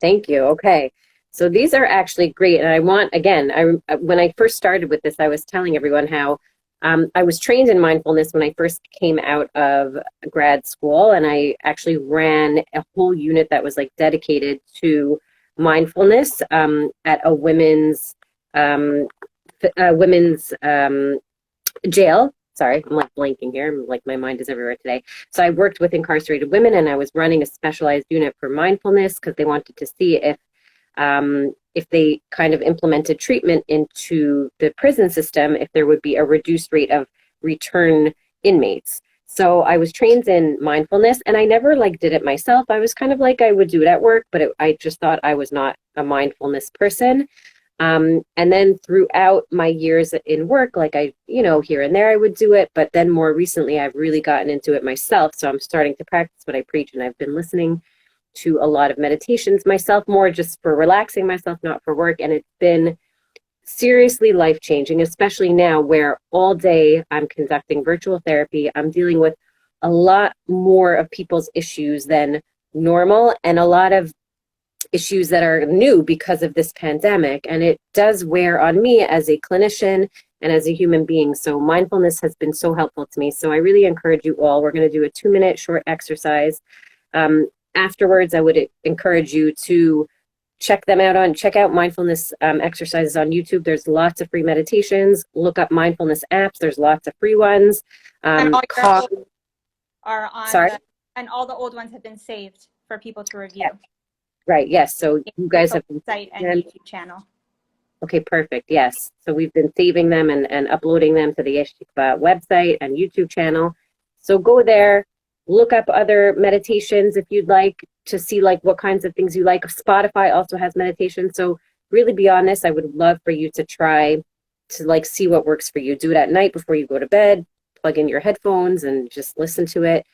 Thank you. Okay. So these are actually great. And I want, again, when I first started with this, I was telling everyone how I was trained in mindfulness when I first came out of grad school. And I actually ran a whole unit that was like dedicated to mindfulness at a um, women's jail. Sorry, I'm like blanking here. I'm like my mind is everywhere today. So I worked with incarcerated women, and I was running a specialized unit for mindfulness because they wanted to see if they kind of implemented treatment into the prison system, if there would be a reduced rate of return inmates. So I was trained in mindfulness, and I never like did it myself. I was kind of like I would do it at work, but I just thought I was not a mindfulness person. And then throughout my years in work, like here and there I would do it, but then more recently I've really gotten into it myself. So I'm starting to practice what I preach, and I've been listening to a lot of meditations myself, more just for relaxing myself, not for work. And it's been seriously life changing, especially now where all day I'm conducting virtual therapy. I'm dealing with a lot more of people's issues than normal, and a lot of issues that are new because of this pandemic. And it does wear on me as a clinician and as a human being. So mindfulness has been so helpful to me. So I really encourage you all. We're going to do a 2-minute short exercise. Afterwards, I would encourage you to check out mindfulness exercises on YouTube. There's lots of free meditations. Look up mindfulness apps. There's lots of free ones. And all your Cough, old are on sorry. the, and all the old ones have been saved for people to Yeah, review. right. Yes. So you guys Official have been. site and YouTube channel. Okay, perfect. Yes. So we've been saving them and uploading them to the Ishtikva website and YouTube channel. So go there, look up other meditations if you'd like to see like what kinds of things you like. Spotify also has meditation. So really be honest, I would love for you to try to like see what works for you. Do it at night before you go to bed, plug in your headphones and just listen to it.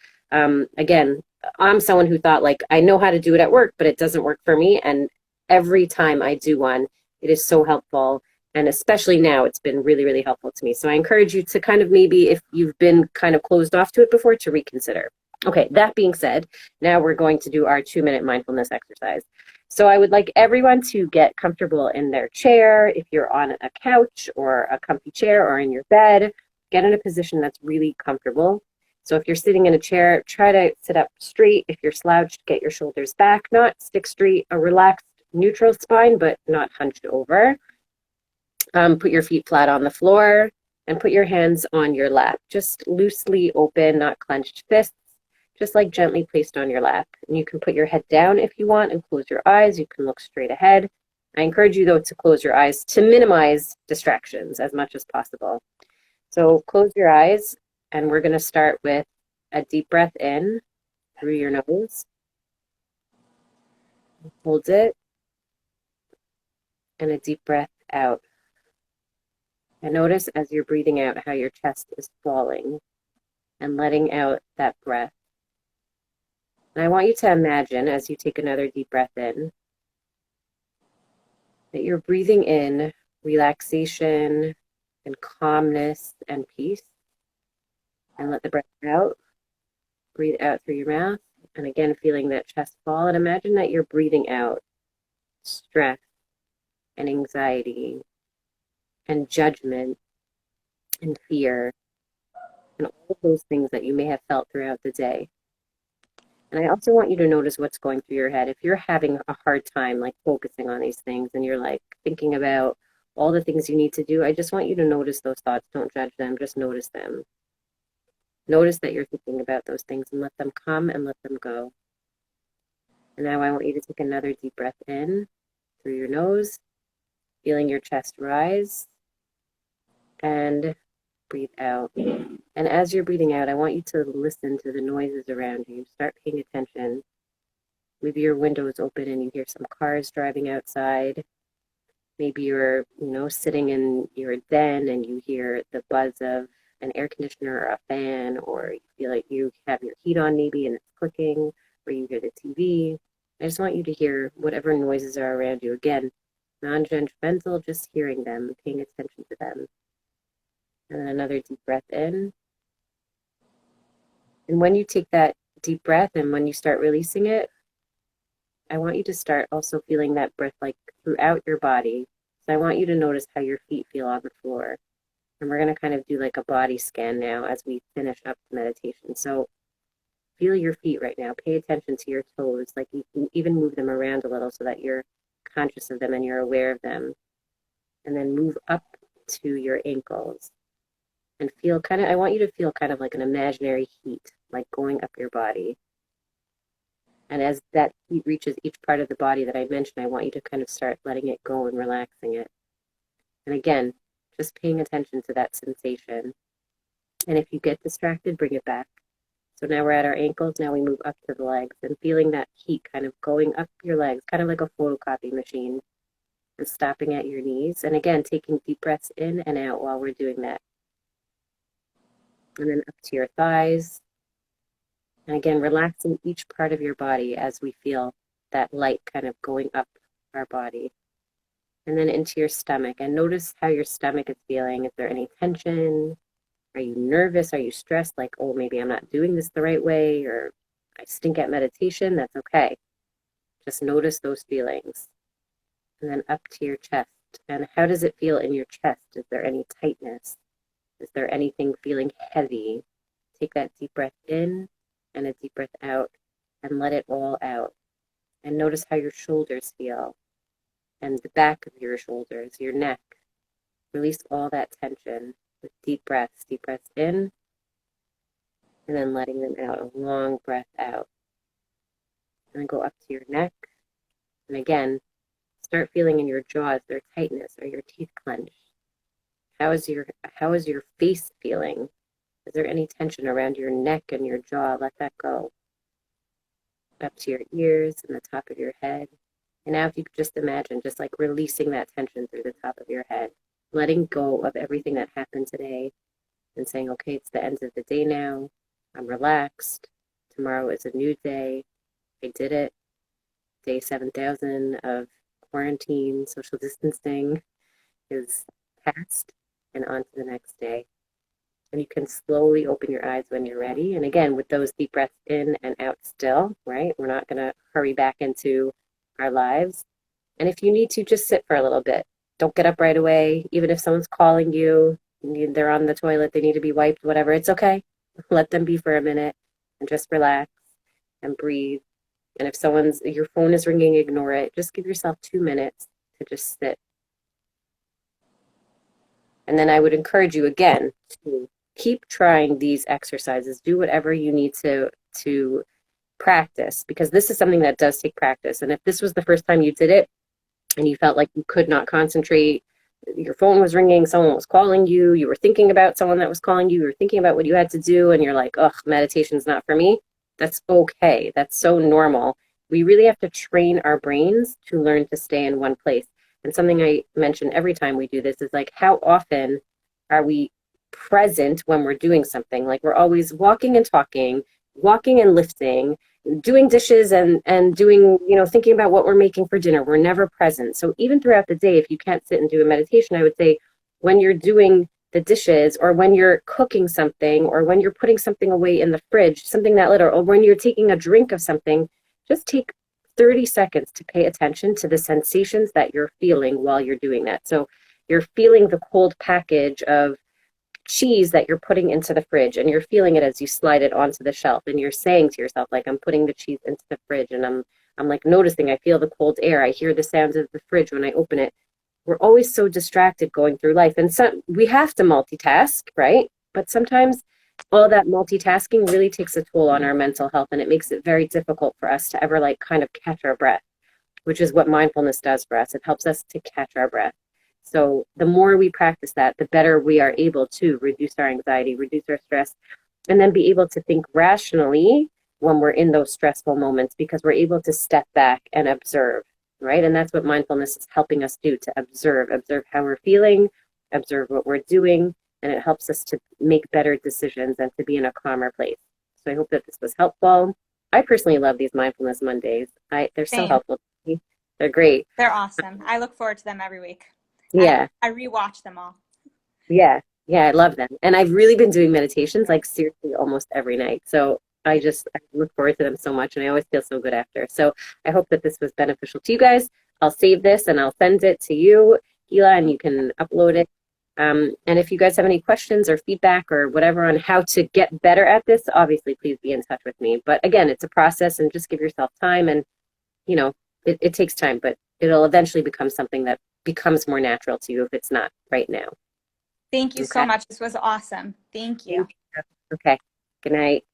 Again, I'm someone who thought like I know how to do it at work, but it doesn't work for me. And every time I do one, it is so helpful. And especially now, it's been really, really helpful to me. So I encourage you to kind of maybe, if you've been kind of closed off to it before, to reconsider. Okay, that being said, now we're going to do our 2-minute mindfulness exercise. So I would like everyone to get comfortable in their chair. If you're on a couch or a comfy chair or in your bed, get in a position that's really comfortable. So if you're sitting in a chair, try to sit up straight. If you're slouched, get your shoulders back, not stick straight, a relaxed neutral spine, but not hunched over. Put your feet flat on the floor and put your hands on your lap, just loosely open, not clenched fists, just like gently placed on your lap. And you can put your head down if you want and close your eyes. You can look straight ahead. I encourage you, though, to close your eyes to minimize distractions as much as possible. So close your eyes, and we're going to start with a deep breath in through your nose. Hold it, and a deep breath out. And notice as you're breathing out how your chest is falling and letting out that breath. And I want you to imagine as you take another deep breath in that you're breathing in relaxation and calmness and peace. And let the breath out. Breathe out through your mouth. And again, feeling that chest fall. And imagine that you're breathing out stress and anxiety and judgment and fear and all of those things that you may have felt throughout the day. And I also want you to notice what's going through your head. If you're having a hard time like focusing on these things and you're like thinking about all the things you need to do, I just want you to notice those thoughts. Don't judge them, just notice them. Notice that you're thinking about those things and let them come and let them go. And now I want you to take another deep breath in through your nose, feeling your chest rise, and breathe out. And as you're breathing out, I want you to listen to the noises around you. Start paying attention. Maybe your window is open and you hear some cars driving outside. Maybe you're, sitting in your den and you hear the buzz of an air conditioner or a fan, or you feel like you have your heat on maybe and it's clicking, or you hear the TV. I just want you to hear whatever noises are around you. Again, non-judgmental, just hearing them, paying attention to them. And then another deep breath in. And when you take that deep breath and when you start releasing it, I want you to start also feeling that breath like throughout your body. So I want you to notice how your feet feel on the floor. And we're going to kind of do like a body scan now as we finish up the meditation. So feel your feet right now. Pay attention to your toes. Like you can even move them around a little so that you're conscious of them and you're aware of them. And then move up to your ankles and feel kind of, I want you to feel kind of like an imaginary heat, like going up your body. And as that heat reaches each part of the body that I mentioned, I want you to kind of start letting it go and relaxing it. And again, just paying attention to that sensation. And if you get distracted, bring it back. So now we're at our ankles. Now we move up to the legs and feeling that heat kind of going up your legs, kind of like a photocopy machine, and stopping at your knees. And again, taking deep breaths in and out while we're doing that. And then up to your thighs. And again, relaxing each part of your body as we feel that light kind of going up our body. And then into your stomach. And notice how your stomach is feeling. Is there any tension? Are you nervous? Are you stressed? Like, oh, maybe I'm not doing this the right way, or I stink at meditation. That's okay. Just notice those feelings. And then up to your chest. And how does it feel in your chest? Is there any tightness? Is there anything feeling heavy? Take that deep breath in and a deep breath out and let it all out. And notice how your shoulders feel and the back of your shoulders, your neck. Release all that tension with deep breaths in and then letting them out, a long breath out. And then go up to your neck. And again, start feeling in your jaws their tightness or your teeth clenched. How is your face feeling? Is there any tension around your neck and your jaw? Let that go. Up to your ears and the top of your head. And now if you could just imagine, just like releasing that tension through the top of your head, letting go of everything that happened today and saying, okay, it's the end of the day now. I'm relaxed. Tomorrow is a new day. I did it. Day 7,000 of quarantine, social distancing is past and on to the next day. And you can slowly open your eyes when you're ready. And again, with those deep breaths in and out still, right? We're not going to hurry back into our lives. And if you need to, just sit for a little bit. Don't get up right away. Even if someone's calling you, they're on the toilet, they need to be wiped, whatever, it's okay. Let them be for a minute and just relax and breathe. And if your phone is ringing, ignore it. Just give yourself 2 minutes to just sit. And then I would encourage you again to keep trying these exercises. Do whatever you need to practice, because this is something that does take practice. And if this was the first time you did it and you felt like you could not concentrate, your phone was ringing, someone was calling you, you were thinking about someone that was calling you, you were thinking about what you had to do, and you're like, ugh, meditation's not for me. That's okay. That's so normal. We really have to train our brains to learn to stay in one place. And something I mention every time we do this is like, how often are we present when we're doing something? Like we're always walking and talking, walking and lifting, doing dishes and doing, thinking about what we're making for dinner. We're never present. So even throughout the day, if you can't sit and do a meditation, I would say when you're doing the dishes or when you're cooking something or when you're putting something away in the fridge, something that little, or when you're taking a drink of something, just take 30 seconds to pay attention to the sensations that you're feeling while you're doing that. So you're feeling the cold package of cheese that you're putting into the fridge and you're feeling it as you slide it onto the shelf and you're saying to yourself, like, I'm putting the cheese into the fridge and I'm like noticing, I feel the cold air. I hear the sounds of the fridge when I open it. We're always so distracted going through life. And we have to multitask, right? But sometimes all that multitasking really takes a toll on our mental health, and it makes it very difficult for us to ever like kind of catch our breath, which is what mindfulness does for us. It helps us to catch our breath. So the more we practice that, the better we are able to reduce our anxiety, reduce our stress, and then be able to think rationally when we're in those stressful moments, because we're able to step back and observe, right? And that's what mindfulness is helping us do, to observe how we're feeling, observe what we're doing, and it helps us to make better decisions and to be in a calmer place. So I hope that this was helpful. I personally love these Mindfulness Mondays. They're so helpful to me. They're great. They're awesome. I look forward to them every week. Yeah. I rewatch them all. Yeah. Yeah, I love them. And I've really been doing meditations like seriously almost every night. So I look forward to them so much, and I always feel so good after. So I hope that this was beneficial to you guys. I'll save this and I'll send it to you, Gila, and you can upload it. And if you guys have any questions or feedback or whatever on how to get better at this, obviously, please be in touch with me. But again, it's a process, and just give yourself time. And, you know, it takes time, but it'll eventually become something that becomes more natural to you if it's not right now. Thank you so Okay. much. This was awesome. Thank you. Okay. Good night.